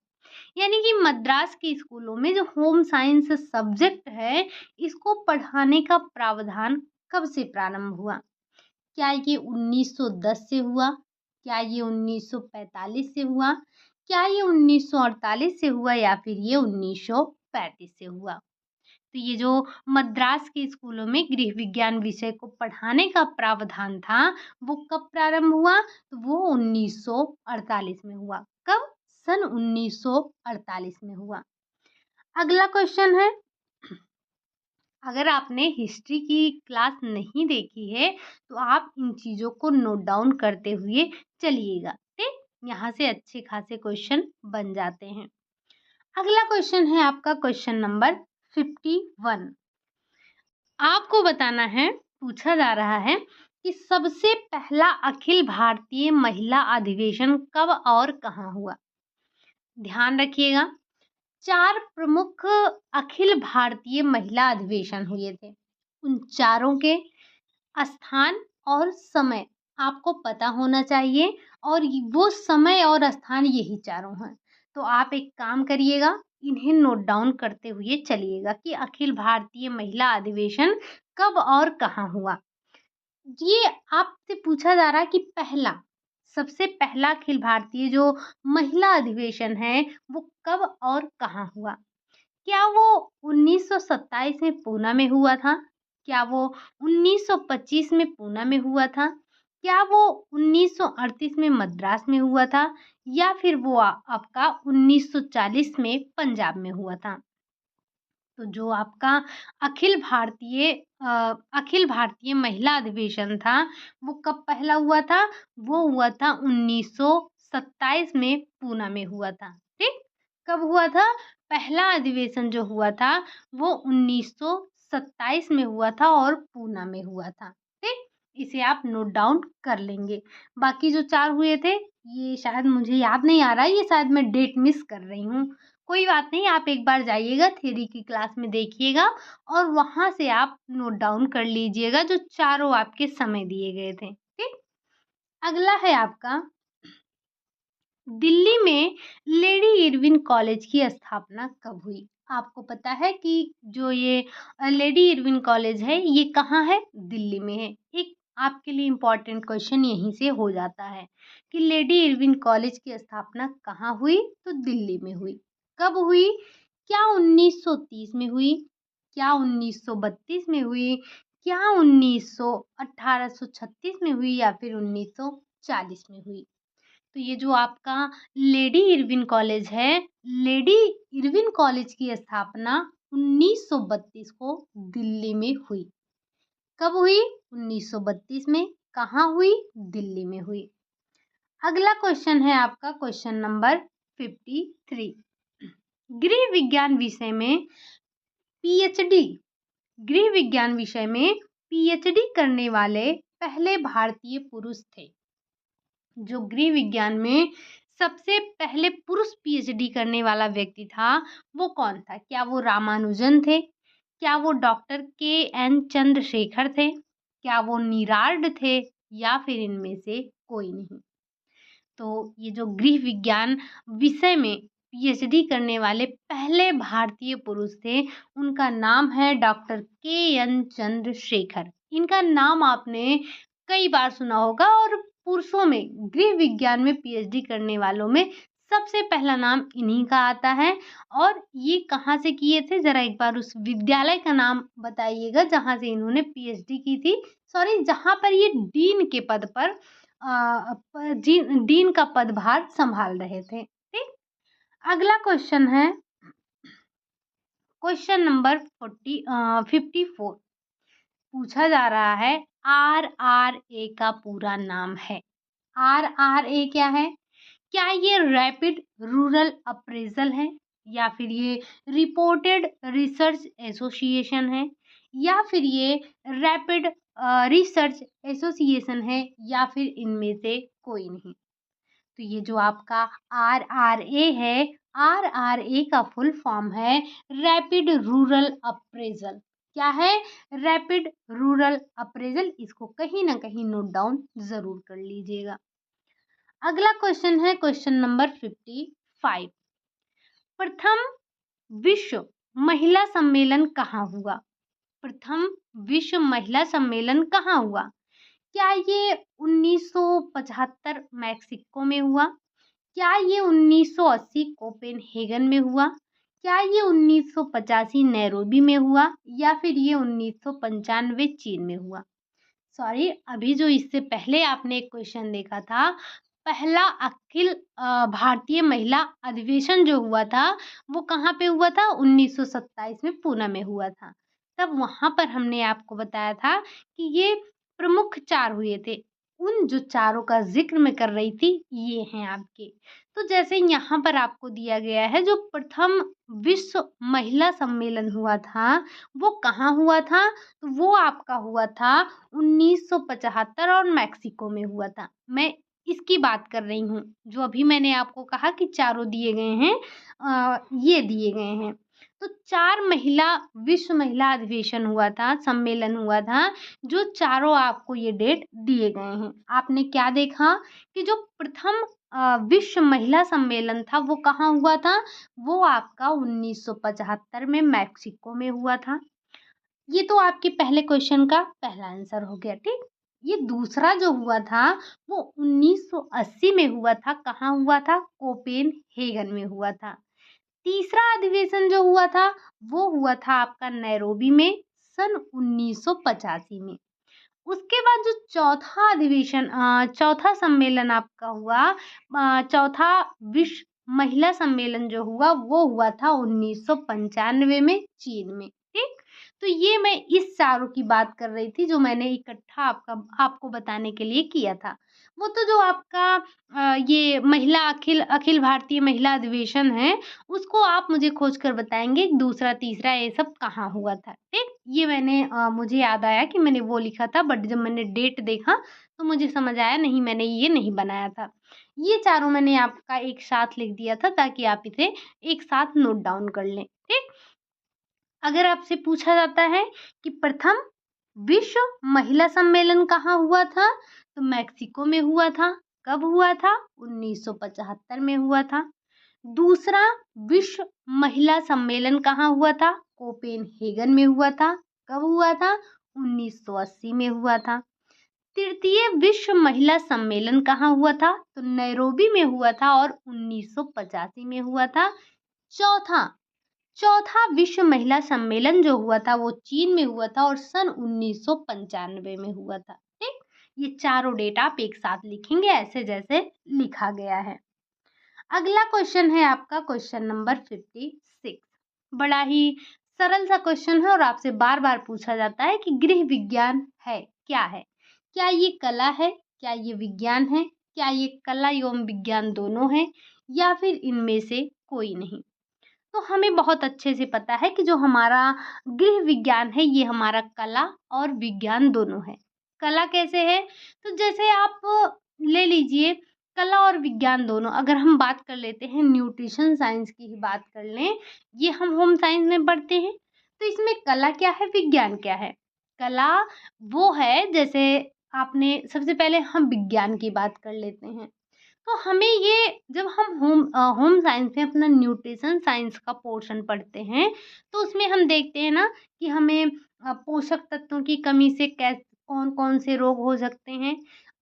यानी कि मद्रास के स्कूलों में जो होम साइंस सब्जेक्ट है, इसको पढ़ाने का प्रावधान कब से प्रारंभ हुआ? क्या ये 1910 से हुआ? क्या ये 1945 से हुआ? क्या ये 1948 से हुआ या फिर ये 1935 से हुआ? तो ये जो मद्रास के स्कूलों में गृह विज्ञान विषय को पढ़ाने का प्रावधान था, वो कब प्रारंभ हुआ? तो वो 1948 में हुआ। कब? सन 1948 में हुआ। अगला क्वेश्चन है, अगर आपने हिस्ट्री की क्लास नहीं देखी है तो आप इन चीज़ों को नोट डाउन करते हुए चलिएगा, ठीक। यहाँ से अच्छे खासे क्वेश्चन बन जाते हैं। अगला क्वेश्चन है आपका क्वेश्चन नंबर 51। आपको बताना है, पूछा जा रहा है कि सबसे पहला अखिल भारतीय महिला अधिवेशन कब और कहाँ हुआ? ध्यान रखिएगा, 4 प्रमुख अखिल भारतीय महिला अधिवेशन हुए थे। उन चारों के स्थान और समय आपको पता होना चाहिए, और वो समय और स्थान यही चारों हैं। तो आप एक काम करिएगा, इन्हें नोट डाउन करते हुए चलिएगा कि अखिल भारतीय महिला अधिवेशन कब और कहाँ हुआ। ये आपसे पूछा जा रहा है कि पहला, सबसे पहला अखिल भारतीय जो महिला अधिवेशन है, वो कब और कहाँ हुआ? क्या वो 1927 में पूना में हुआ था? क्या वो 1925 में पूना में हुआ था? क्या वो 1938 में मद्रास में हुआ था? या फिर वो आपका 1940 में पंजाब में हुआ था? तो जो आपका अखिल भारतीय महिला अधिवेशन था, वो कब पहला हुआ था? वो हुआ था 1927 में पूना में हुआ था, ठीक। कब हुआ था? पहला अधिवेशन जो हुआ था वो 1927 में हुआ था और पूना में हुआ था, ठीक। इसे आप नोट डाउन कर लेंगे। बाकी जो 4 हुए थे, ये शायद मुझे याद नहीं आ रहा है, ये शायद मैं डेट मिस कर रही हूँ। कोई बात नहीं, आप एक बार जाइएगा थ्योरी की क्लास में देखिएगा और वहाँ से आप नोट डाउन कर लीजिएगा जो चारों आपके समय दिए गए थे, ठीक। अगला है आपका, दिल्ली में लेडी इरविन कॉलेज की स्थापना कब हुई? आपको पता है कि जो ये लेडी इरविन कॉलेज है, ये कहाँ है? दिल्ली में है। एक आपके लिए इम्पोर्टेंट क्वेश्चन यहीं से हो जाता है कि लेडी इरविन कॉलेज की स्थापना कहाँ हुई? तो दिल्ली में हुई। कब हुई? क्या 1930 में हुई? क्या 1932 में हुई? क्या 1836 में हुई या फिर 1940 में हुई? तो ये जो आपका लेडी इरविन कॉलेज है, लेडी इरविन कॉलेज की स्थापना 1932 को दिल्ली में हुई। कब हुई? 1932 में। कहाँ हुई? दिल्ली में हुई। अगला क्वेश्चन है आपका क्वेश्चन नंबर 53। गृह विज्ञान विषय में पीएचडी गृह विज्ञान विषय में पीएचडी करने वाले पहले भारतीय पुरुष थे। जो गृह विज्ञान में सबसे पहले पुरुष पीएचडी करने वाला व्यक्ति था वो कौन था? क्या वो रामानुजन थे? क्या वो डॉक्टर के.एन. चंद्रशेखर थे? क्या वो नीरार्ड थे? या फिर इनमें से कोई नहीं? तो ये जो गृह विज्ञान विषय में पीएचडी करने वाले पहले भारतीय पुरुष थे, उनका नाम है डॉक्टर के.एन. चंद्रशेखर। इनका नाम आपने कई बार सुना होगा और पुरुषों में गृह विज्ञान में पीएचडी करने वालों में सबसे पहला नाम इन्हीं का आता है। और ये कहाँ से किए थे? जरा एक बार उस विद्यालय का नाम बताइएगा जहाँ से इन्होंने पीएचडी की थी। सॉरी, जहाँ पर ये डीन के पद पर डीन का पदभार संभाल रहे थे। ठीक। अगला क्वेश्चन है क्वेश्चन नंबर 54। पूछा जा रहा है RRA का पूरा नाम है। RRA क्या है? क्या ये रैपिड रूरल अप्रेजल है, या फिर ये रिपोर्टेड रिसर्च एसोसिएशन है, या फिर ये रैपिड रिसर्च एसोसिएशन है, या फिर इनमें से कोई नहीं? तो ये जो आपका RRA है, RRA का फुल फॉर्म है रैपिड रूरल अप्रेजल। क्या है? Rapid rural appraisal. इसको कहीं ना कहीं नोट डाउन जरूर कर लीजिएगा। अगला क्वेश्चन है क्वेश्चन नंबर 55। प्रथम विश्व महिला सम्मेलन कहाँ हुआ? प्रथम विश्व महिला सम्मेलन कहाँ हुआ? क्या ये 1975 मैक्सिको में हुआ? क्या ये 1980 कोपेनहेगन में हुआ? क्या ये 1985 नैरोबी में हुआ? या फिर ये 1995 चीन में हुआ? सॉरी, अभी जो इससे पहले आपने एक क्वेश्चन देखा था, पहला अखिल भारतीय महिला अधिवेशन जो हुआ था वो कहाँ पे हुआ था? 1927 में पूना में हुआ था। तब वहाँ पर हमने आपको बताया था कि ये प्रमुख 4 हुए थे। उन जो चारों का ज़िक्र मैं कर रही थी ये हैं आपके। तो जैसे यहाँ पर आपको दिया गया है जो प्रथम विश्व महिला सम्मेलन हुआ था, वो कहाँ हुआ था? तो वो आपका हुआ था 1975 और मैक्सिको में हुआ था। मैं इसकी बात कर रही हूँ। जो अभी मैंने आपको कहा कि चारों दिए गए हैं, ये दिए गए हैं। तो 4 विश्व महिला अधिवेशन हुआ था, सम्मेलन हुआ था, जो चारों आपको ये डेट दिए गए हैं। आपने क्या देखा कि जो प्रथम विश्व महिला सम्मेलन था वो कहाँ हुआ था? वो आपका 1975 में मैक्सिको में हुआ था। ये तो आपके पहले क्वेश्चन का पहला आंसर हो गया। ठीक। ये दूसरा जो हुआ था वो 1980 में हुआ था। कहाँ हुआ था? कोपेनहेगन में हुआ था। तीसरा अधिवेशन जो हुआ था वो हुआ था आपका नैरोबी में सन 1985 में। उसके बाद जो चौथा सम्मेलन आपका हुआ, चौथा विश्व महिला सम्मेलन जो हुआ वो हुआ था 1995 में चीन में। ठीक। तो ये मैं इस चारों की बात कर रही थी जो मैंने इकट्ठा आपको बताने के लिए किया था। वो तो जो आपका ये अखिल भारतीय महिला अधिवेशन है उसको आप मुझे खोज कर बताएंगे दूसरा तीसरा ये सब कहाँ हुआ था। ठीक। ये मैंने मुझे याद आया कि मैंने वो लिखा था, बट जब मैंने डेट देखा तो मुझे समझ आया नहीं, मैंने ये नहीं बनाया था। ये चारों मैंने आपका एक साथ लिख दिया था ताकि आप इसे एक साथ नोट डाउन कर लें। ठीक। अगर आपसे पूछा जाता है कि प्रथम विश्व महिला सम्मेलन कहाँ हुआ था, तो मैक्सिको में हुआ था। कब हुआ था? 1975 में हुआ था। दूसरा विश्व महिला सम्मेलन कहाँ हुआ था? कोपेनहेगन में हुआ था। कब हुआ था? 1980 में हुआ था। तृतीय विश्व महिला सम्मेलन कहाँ हुआ था? तो नैरोबी में हुआ था और 1985 में हुआ था। चौथा चौथा विश्व महिला सम्मेलन जो हुआ था वो चीन में हुआ था और सन 1995 में हुआ था। ठीक, ये चारों डेट आप एक साथ लिखेंगे ऐसे जैसे लिखा गया है। अगला क्वेश्चन है आपका क्वेश्चन नंबर 56। बड़ा ही सरल सा क्वेश्चन है और आपसे बार बार पूछा जाता है कि गृह विज्ञान है क्या है? क्या ये कला है? क्या ये विज्ञान है? क्या ये कला एवं विज्ञान दोनों है या फिर इनमें से कोई नहीं? तो हमें बहुत अच्छे से पता है कि जो हमारा गृह विज्ञान है ये हमारा कला और विज्ञान दोनों है। कला कैसे है? तो जैसे आप ले लीजिए कला और विज्ञान दोनों, अगर हम बात कर लेते हैं न्यूट्रिशन साइंस की ही बात कर लें, ये हम होम साइंस में पढ़ते हैं। तो इसमें कला क्या है, विज्ञान क्या है? कला वो है, जैसे आपने सबसे पहले हम विज्ञान की बात कर लेते हैं। तो हमें ये जब हम होम साइंस में अपना न्यूट्रिशन साइंस का पोर्शन पढ़ते हैं तो उसमें हम देखते हैं ना कि हमें पोषक तत्वों की कमी से कैसे कौन कौन से रोग हो सकते हैं।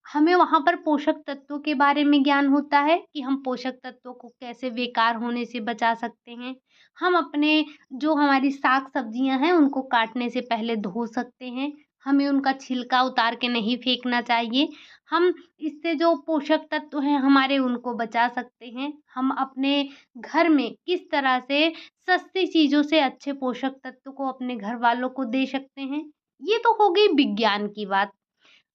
हमें वहाँ पर पोषक तत्वों के बारे में ज्ञान होता है कि हम पोषक तत्वों को कैसे बेकार होने से बचा सकते हैं। हम अपने जो हमारी साग सब्जियां हैं उनको काटने से पहले धो सकते हैं। हमें उनका छिलका उतार के नहीं फेंकना चाहिए। हम इससे जो पोषक तत्व हैं हमारे उनको बचा सकते हैं। हम अपने घर में किस तरह से सस्ती चीज़ों से अच्छे पोषक तत्व को अपने घर वालों को दे सकते हैं। ये तो हो गई विज्ञान की बात।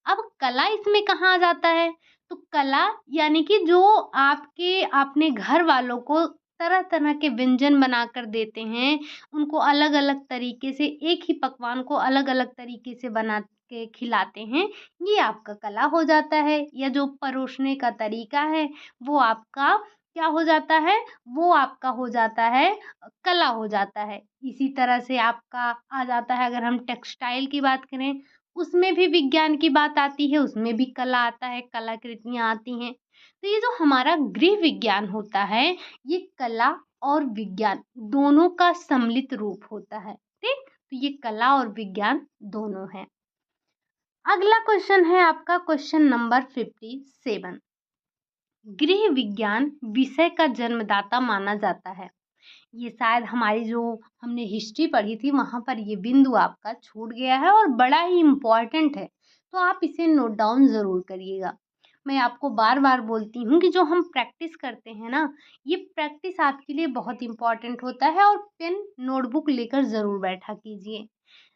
अब कला इसमें कहाँ आ जाता है? तो कला यानी कि जो आपके अपने घर वालों को तरह-तरह के व्यंजन बनाकर देते हैं, उनको अलग-अलग तरीके से एक ही पकवान को अलग-अलग तरीके से बना के खिलाते हैं, ये आपका कला हो जाता है। या जो परोसने का तरीका है, वो आपका क्या हो जाता है? वो आपका हो जाता है कला हो जाता है। इसी तरह से आपका आ जाता है, अगर हम टेक्सटाइल की बात करें उसमें भी विज्ञान की बात आती है, उसमें भी कला आता है, कलाकृतियाँ आती हैं। तो ये जो हमारा गृह विज्ञान होता है, ये कला और विज्ञान दोनों का सम्मिलित रूप होता है, ठीक? तो ये कला और विज्ञान दोनों हैं। अगला क्वेश्चन है आपका क्वेश्चन नंबर 57। गृह विज्ञान विषय का जन्मदाता माना जाता है। ये शायद हमारी जो हमने हिस्ट्री पढ़ी थी वहाँ पर ये बिंदु आपका छूट गया है और बड़ा ही इम्पोर्टेंट है, तो आप इसे नोट डाउन ज़रूर करिएगा। मैं आपको बार बार बोलती हूँ कि जो हम प्रैक्टिस करते हैं ना, ये प्रैक्टिस आपके लिए बहुत इम्पोर्टेंट होता है और पेन नोटबुक लेकर ज़रूर बैठा कीजिए।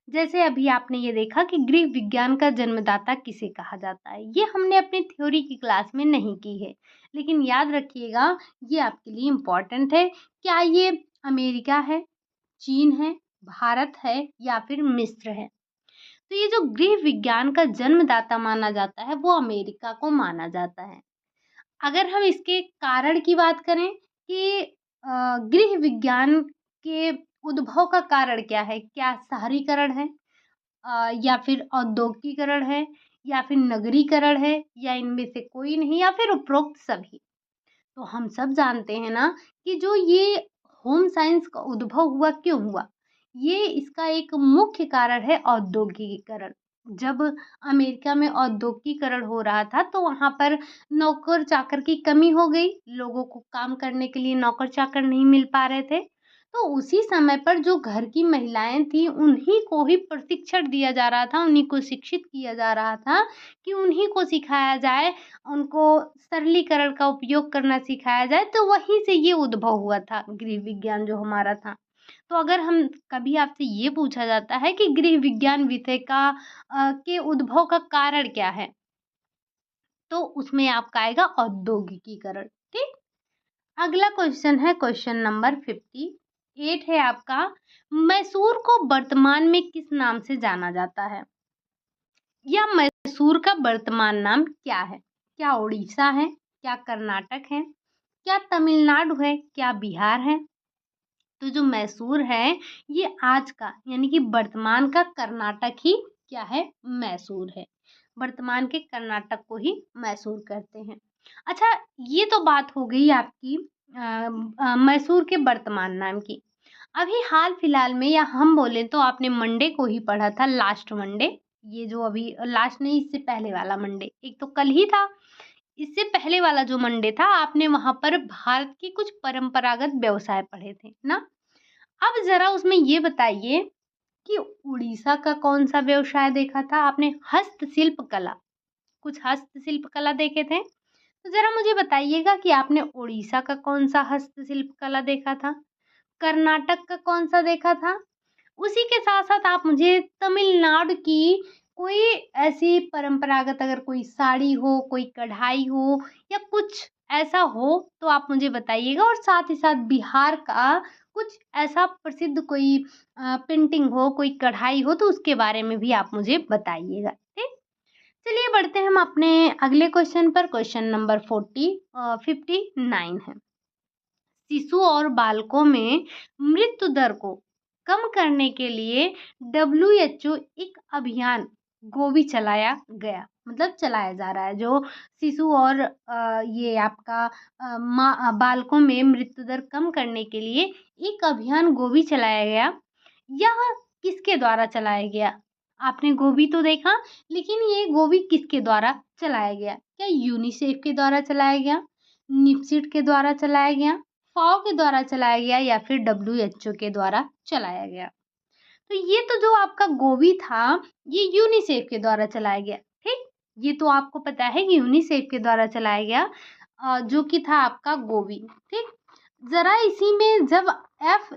जैसे अभी आपने ये देखा कि गृह विज्ञान का जन्मदाता किसे कहा जाता है, ये हमने अपनी थ्योरी की क्लास में नहीं की है, लेकिन याद रखिएगा ये आपके लिए इम्पोर्टेंट है। क्या ये अमेरिका है, चीन है, भारत है या फिर मिस्र है? तो ये जो गृह विज्ञान का जन्मदाता माना जाता है वो अमेरिका को माना जाता है। अगर हम इसके कारण की बात करें कि गृह विज्ञान के उद्भव का कारण क्या है? क्या शहरीकरण है या फिर औद्योगिकीकरण है या फिर नगरीकरण है या इनमें से कोई नहीं या फिर उपरोक्त सभी? तो हम सब जानते हैं ना कि जो ये होम साइंस का उद्भव हुआ क्यों हुआ? ये इसका एक मुख्य कारण है औद्योगिकीकरण। जब अमेरिका में औद्योगिकीकरण हो रहा था तो वहाँ पर नौकर-चाकर की कमी हो गई, लोगों को काम करने के लिए नौकर-चाकर नहीं मिल पा रहे थे। तो उसी समय पर जो घर की महिलाएँ थीं उन्हीं को ही प्रशिक्षण दिया जा रहा था, उन्हीं को शिक्षित किया जा रहा था कि उन्हीं को सिखाया जाए, उनको सरलीकरण का उपयोग करना सिखाया जाए, तो वहीं से ये उद्भव हुआ था गृह विज्ञान जो हमारा था। तो अगर हम कभी आपसे ये पूछा जाता है कि गृह विज्ञान विषय का के उद्भव का कारण क्या है? तो उसमें आपका आएगा औद्योगिकीकरण, ठीक? अगला क्वेश्चन है क्वेश्चन नंबर 58 है आपका, मैसूर को वर्तमान में किस नाम से जाना जाता है? या मैसूर का वर्तमान नाम क्या है? क्या उड़ीसा है? क्या कर्नाटक है? क्या तमिलनाडु है? क्या बिहार है? तो जो मैसूर है ये आज का यानी कि वर्तमान का कर्नाटक ही क्या है? मैसूर है। वर्तमान के कर्नाटक को ही मैसूर कहते हैं। अच्छा, ये तो बात हो गई आपकी मैसूर के वर्तमान नाम की। अभी हाल फिलहाल में या हम बोले तो आपने मंडे को ही पढ़ा था, लास्ट मंडे ये जो अभी लास्ट नहीं, इससे पहले वाला मंडे, एक तो कल ही था, इससे पहले वाला जो मंडे था आपने वहाँ पर भारत के कुछ परंपरागत व्यवसाय पढ़े थे ना? अब ज़रा उसमें ये बताइए कि उड़ीसा का कौन-सा व्यवसाय देखा था आपने? हस्तशिल्प कला, कुछ हस्तशिल्प कला देखे थे? तो ज़रा मुझे बताइएगा कि आपने उड़ीसा का कौन-सा हस्तशिल्प कला देखा था? कर्नाटक का कौन-सा देखा था? उसी के साथ-साथ आप मुझे तमिलनाडु की कोई ऐसी परंपरागत, अगर कोई साड़ी हो, कोई कढ़ाई हो या कुछ ऐसा हो तो आप मुझे बताइएगा, और साथ ही साथ बिहार का कुछ ऐसा प्रसिद्ध कोई पेंटिंग हो, कोई कढ़ाई हो तो उसके बारे में भी आप मुझे बताइएगा, ठीक? चलिए बढ़ते हैं हम अपने अगले क्वेश्चन पर। क्वेश्चन नंबर 59 है। शिशु और बालकों में मृत्यु दर को कम करने के लिए डब्ल्यूएचओ एक अभियान गोभी चलाया गया, मतलब चलाया जा रहा है, जो शिशु और ये आपका बालकों में मृत्यु दर कम करने के लिए एक अभियान गोभी चलाया गया। यह किसके द्वारा चलाया गया? आपने गोभी तो देखा, लेकिन ये गोभी किसके द्वारा चलाया गया? क्या यूनिसेफ के द्वारा चलाया गया, निपसिट के द्वारा चलाया गया, फाओ के द्वारा चलाया गया या फिर डब्ल्यूएचओ के द्वारा चलाया गया? तो ये तो जो आपका गोभी था, ये यूनिसेफ के द्वारा चलाया गया, ठीक? ये तो आपको पता है कि यूनिसेफ के द्वारा चलाया गया, जो कि था आपका गोभी, ठीक? ज़रा इसी में जब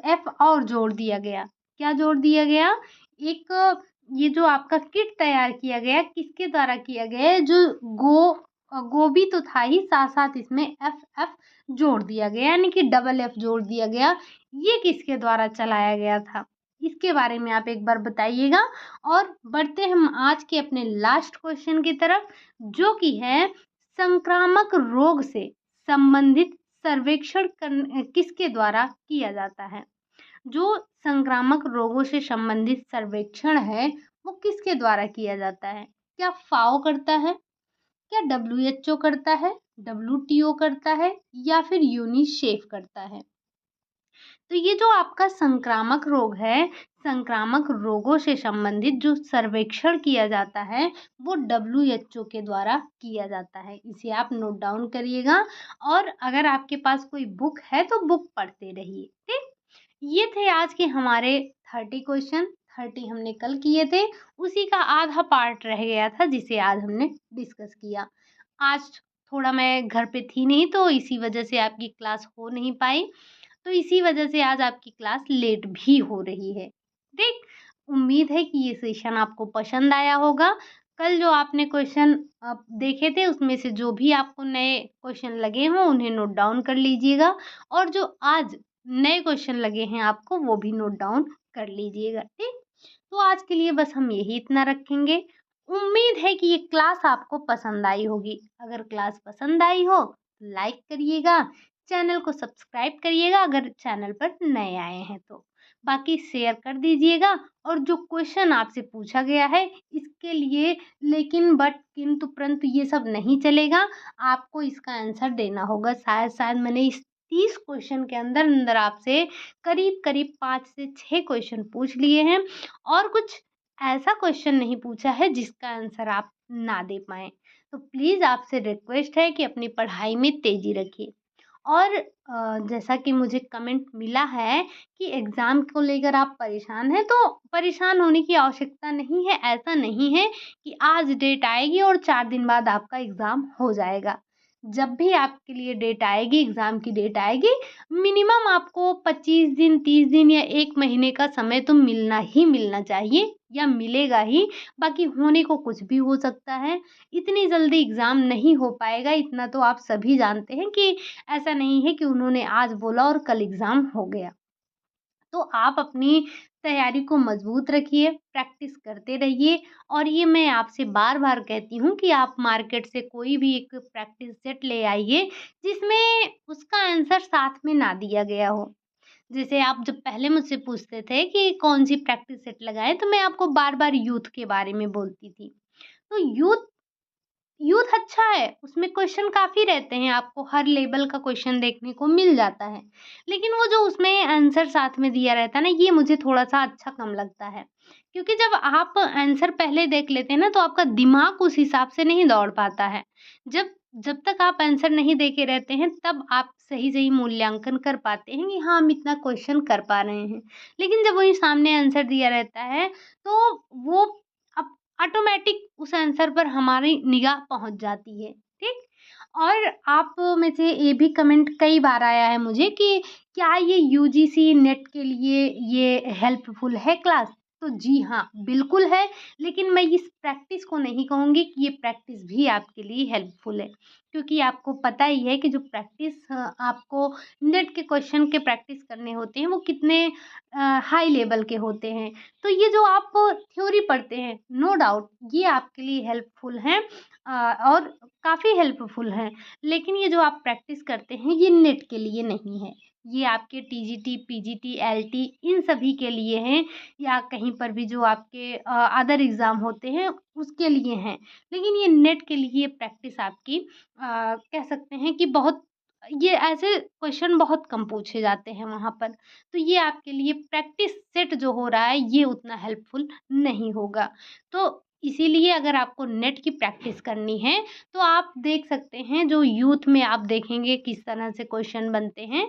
एफ और जोड़ दिया गया, क्या जोड़ दिया गया? एक ये जो आपका किट तैयार किया गया, किसके द्वारा किया गया है? जो गोभी तो था ही, साथ-साथ इसमें एफ जोड़ दिया गया, यानी कि डबल एफ जोड़ दिया गया। ये किसके द्वारा चलाया गया था? इसके बारे में आप एक बार बताइएगा। और बढ़ते हम आज के अपने लास्ट क्वेश्चन की तरफ, जो कि है संक्रामक रोग से संबंधित सर्वेक्षण किसके द्वारा किया जाता है? जो संक्रामक रोगों से संबंधित सर्वेक्षण है वो किसके द्वारा किया जाता है? क्या फाओ करता है, क्या डब्ल्यूएचओ करता है, डब्ल्यूटीओ करता है या फिर यूनिसेफ करता है? तो ये जो आपका संक्रामक रोग है, संक्रामक रोगों से संबंधित जो सर्वेक्षण किया जाता है वो डब्ल्यूएचओ के द्वारा किया जाता है। इसे आप नोट डाउन करिएगा, और अगर आपके पास कोई बुक है तो बुक पढ़ते रहिए, ठीक? ये थे आज के हमारे 30 क्वेश्चन। 30 हमने कल किए थे, उसी का आधा पार्ट रह गया था जिसे आज हमने डिस्कस किया। आज थोड़ा मैं घर पे थी नहीं, तो इसी वजह से आपकी क्लास हो नहीं पाई, तो इसी वजह से आज आपकी क्लास लेट भी हो रही है, ठीक? उम्मीद है कि ये सेशन आपको पसंद आया होगा। कल जो आपने क्वेश्चन देखे थे उसमें से जो भी आपको नए क्वेश्चन लगे हों उन्हें नोट डाउन कर लीजिएगा, और जो आज नए क्वेश्चन लगे हैं आपको वो भी नोट डाउन कर लीजिएगा, ठीक? तो आज के लिए बस हम यही इतना रखेंगे। उम्मीद है कि ये क्लास आपको पसंद आई होगी। अगर क्लास पसंद आई हो तो लाइक करिएगा, चैनल को सब्सक्राइब करिएगा अगर चैनल पर नए आए हैं तो। बाकी शेयर कर दीजिएगा, और जो क्वेश्चन आपसे पूछा गया है इसके लिए लेकिन, बट, किंतु, परंतु ये सब नहीं चलेगा। आपको इसका आंसर देना होगा। शायद मैंने इस 30 क्वेश्चन के अंदर आपसे करीब-करीब 5 से 6 क्वेश्चन पूछ लिए हैं, और कुछ ऐसा क्वेश्चन नहीं पूछा है जिसका आंसर आप ना दे पाएँ। तो प्लीज़ आपसे रिक्वेस्ट है कि अपनी पढ़ाई में तेज़ी रखिए। और जैसा कि मुझे कमेंट मिला है कि एग्ज़ाम को लेकर आप परेशान हैं, तो परेशान होने की आवश्यकता नहीं है। ऐसा नहीं है कि आज डेट आएगी और 4 दिन बाद आपका एग्ज़ाम हो जाएगा। जब भी आपके लिए डेट आएगी, एग्ज़ाम की डेट आएगी, मिनिमम आपको 25 दिन, 30 दिन या 1 महीने का समय तो मिलना ही मिलना चाहिए, या मिलेगा ही। बाकी होने को कुछ भी हो सकता है। इतनी जल्दी एग्ज़ाम नहीं हो पाएगा, इतना तो आप सभी जानते हैं कि ऐसा नहीं है कि उन्होंने आज बोला और कल एग्ज़ाम हो गया। तो आप अपनी तैयारी को मज़बूत रखिए, प्रैक्टिस करते रहिए, और ये मैं आपसे बार-बार कहती हूँ कि आप मार्केट से कोई भी एक प्रैक्टिस सेट ले आइए, जिसमें उसका आंसर साथ में ना दिया गया हो। जैसे आप जब पहले मुझसे पूछते थे कि कौन-सी प्रैक्टिस सेट लगाएँ, तो मैं आपको बार-बार यूथ के बारे में बोलती थी। तो यूथ यूथ अच्छा है, उसमें क्वेश्चन काफ़ी रहते हैं, आपको हर लेवल का क्वेश्चन देखने को मिल जाता है। लेकिन वो जो उसमें आंसर साथ में दिया रहता है ना, ये मुझे थोड़ा-सा अच्छा कम लगता है। क्योंकि जब आप आंसर पहले देख लेते हैं ना, तो आपका दिमाग उस हिसाब से नहीं दौड़ पाता है। जब जब तक आप आंसर नहीं देखे रहते हैं, तब आप सही-सही मूल्यांकन कर पाते हैं कि हाँ, हम इतना क्वेश्चन कर पा रहे हैं। लेकिन जब वही सामने आंसर दिया रहता है, तो वो अप ऑटोमैटिक उस आंसर पर हमारी निगाह पहुँच जाती है, ठीक? और आप में से ये भी कमेंट कई बार आया है मुझे कि क्या ये यूजीसी नेट के लिए ये हेल्पफुल है क्लास? तो जी हाँ, बिल्कुल है, लेकिन मैं इस प्रैक्टिस को नहीं कहूँगी कि ये प्रैक्टिस भी आपके लिए हेल्पफुल है। क्योंकि आपको पता ही है कि जो प्रैक्टिस आपको नेट के क्वेश्चन के प्रैक्टिस करने होते हैं, वो कितने हाई लेवल के होते हैं। तो ये जो आप थ्योरी पढ़ते हैं, नो डाउट ये आपके लिए हेल्पफुल हैं और काफ़ी हेल्पफुल हैं। लेकिन ये जो आप प्रैक्टिस करते हैं, ये नेट के लिए नहीं है। ये आपके टीजीटी, पीजीटी, एलटी इन सभी के लिए हैं, या कहीं पर भी जो आपके अदर एग्ज़ाम होते हैं, उसके लिए हैं। लेकिन ये नेट के लिए प्रैक्टिस आपकी कह सकते हैं कि बहुत, ये ऐसे क्वेश्चन बहुत कम पूछे जाते हैं वहाँ पर। तो ये आपके लिए प्रैक्टिस सेट जो हो रहा है, ये उतना हेल्पफुल नहीं होगा। तो इसीलिए अगर आपको नेट की प्रैक्टिस करनी है, तो आप देख सकते हैं जो यूथ में आप देखेंगे किस तरह से क्वेश्चन बनते हैं।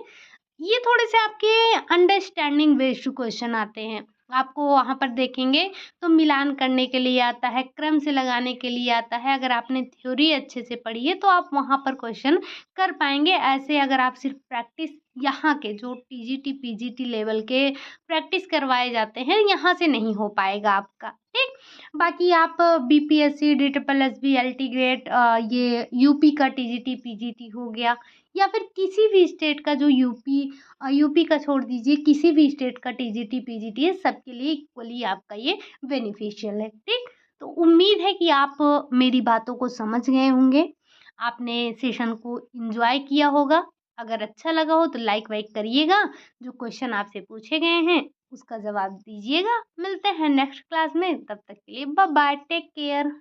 ये थोड़े से आपके अंडरस्टैंडिंग बेस्ड क्वेश्चन आते हैं। आपको वहाँ पर देखेंगे तो मिलान करने के लिए आता है, क्रम से लगाने के लिए आता है। अगर आपने थ्योरी अच्छे से पढ़ी है, तो आप वहाँ पर क्वेश्चन कर पाएँगे। ऐसे अगर आप सिर्फ प्रैक्टिस यहाँ के जो टीजीटी, पीजीटी लेवल के प्रैक्टिस करवाए जाते हैं, यहाँ से नहीं हो पाएगा आपका, ठीक? बाकी आप बीपीएससी, डीट्रिपल एसबी, एलटी ग्रेड, ये यूपी का टीजीटी, पीजीटी हो गया, या फिर किसी भी स्टेट का जो यूपी का छोड़ दीजिए, किसी भी स्टेट का टीजीटी, पीजीटी है, सबके लिए इक्वली आपका ये बेनिफिशियल है, ठीक? तो उम्मीद है कि आप मेरी बातों को समझ गए होंगे, आपने सेशन को एन्जॉय किया होगा। अगर अच्छा लगा हो तो लाइक वाइक करिएगा, जो क्वेश्चन आपसे पूछे गए हैं उसका जवाब दीजिएगा। मिलते हैं नेक्स्ट क्लास में, तब तक के लिए बाय बाय, टेक केयर।